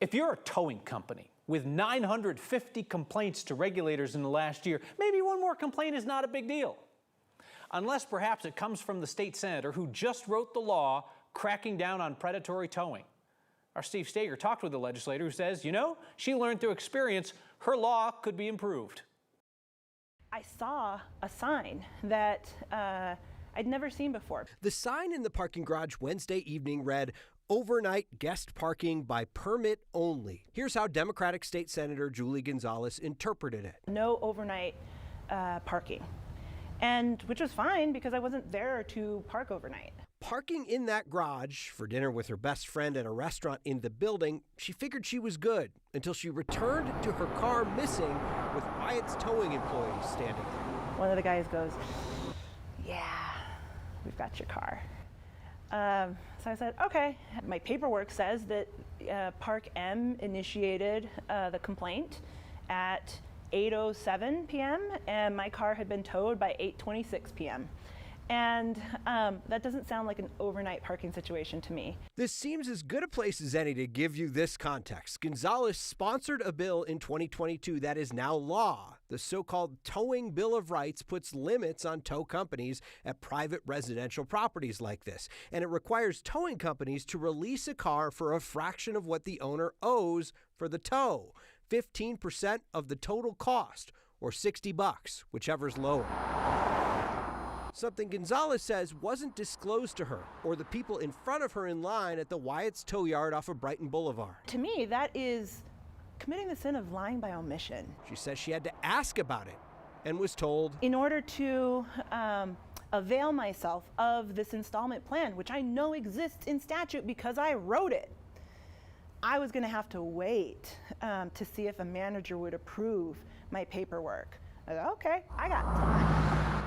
If you're a towing company with 950 complaints to regulators in the last year, maybe one more complaint is not a big deal. Unless perhaps it comes from the state senator who just wrote the law cracking down on predatory towing. Our Steve Steger talked with the legislator who says, she learned through experience her law could be improved. I saw a sign that I'd never seen before. The sign in the parking garage Wednesday evening read, "Overnight guest parking by permit only." Here's how Democratic State Senator Julie Gonzales interpreted it. No overnight parking, and which was fine because I wasn't there to park overnight. Parking in that garage for dinner with her best friend at a restaurant in the building, she figured she was good until she returned to her car missing with Wyatt's towing employees standing there. One of the guys goes, "Yeah, we've got your car." So I said, okay. My paperwork says that Park M initiated the complaint at 8:07 p.m. and my car had been towed by 8:26 p.m. And that doesn't sound like an overnight parking situation to me. This seems as good a place as any to give you this context. Gonzales sponsored a bill in 2022 that is now law. The so-called Towing Bill of Rights puts limits on tow companies at private residential properties like this. And it requires towing companies to release a car for a fraction of what the owner owes for the tow. 15% of the total cost, or $60, whichever's lower. Something Gonzales says wasn't disclosed to her or the people in front of her in line at the Wyatt's tow yard off of Brighton Boulevard. To me, that is committing the sin of lying by omission. She says she had to ask about it and was told, in order to avail myself of this installment plan, which I know exists in statute because I wrote it, I was going to have to wait to see if a manager would approve my paperwork. I said, okay, I got time.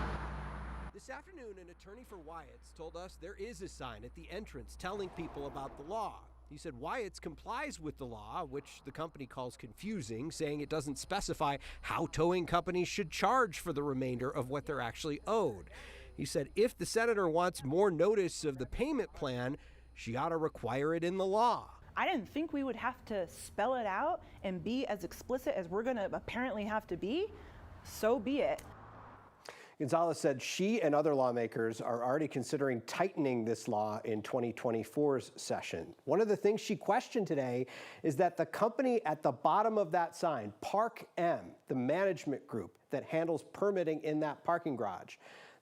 This afternoon, an attorney for Wyatt's told us there is a sign at the entrance telling people about the law. He said Wyatt's complies with the law, which the company calls confusing, saying it doesn't specify how towing companies should charge for the remainder of what they're actually owed. He said if the senator wants more notice of the payment plan, she ought to require it in the law. I didn't think we would have to spell it out and be as explicit as we're going to apparently have to be. So be it. Gonzales said she and other lawmakers are already considering tightening this law in 2024's session. One of the things she questioned today is that the company at the bottom of that sign, Park M, the management group that handles permitting in that parking garage,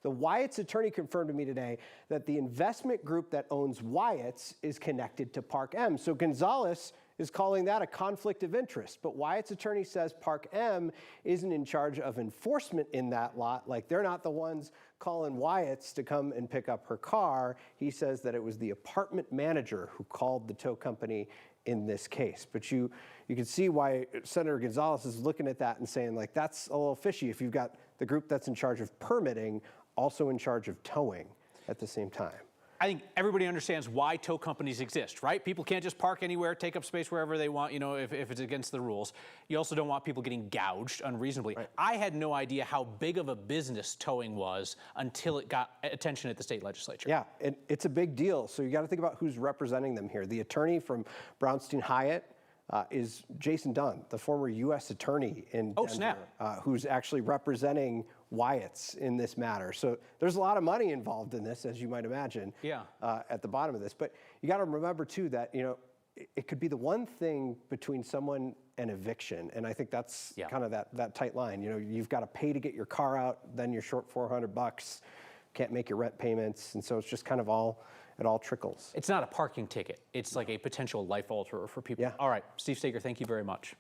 the Wyatt's attorney confirmed to me today that the investment group that owns Wyatt's is connected to Park M. So Gonzales is calling that a conflict of interest. But Wyatt's attorney says Park M isn't in charge of enforcement in that lot. Like, they're not the ones calling Wyatt's to come and pick up her car. He says that it was the apartment manager who called the tow company in this case. But you can see why Senator Gonzales is looking at that and saying, like, that's a little fishy if you've got the group that's in charge of permitting also in charge of towing at the same time. I think everybody understands why tow companies exist, right? People can't just park anywhere, take up space wherever they want, if it's against the rules. You also don't want people getting gouged unreasonably. Right. I had no idea how big of a business towing was until it got attention at the state legislature. Yeah, it's a big deal. So you got to think about who's representing them here. The attorney from Brownstein Hyatt is Jason Dunn, the former U.S. attorney in Denver, who's actually representing Wyatt's in this matter. So there's a lot of money involved in this, as you might imagine, at the bottom of this. But you got to remember, too, that it could be the one thing between someone and eviction. And I think that's kind of that tight line. You've got to pay to get your car out, then you're short $400, can't make your rent payments. And so it's just kind of it all trickles. It's not a parking ticket. It's like a potential life alterer for people. Yeah. All right, Steve Steger, thank you very much.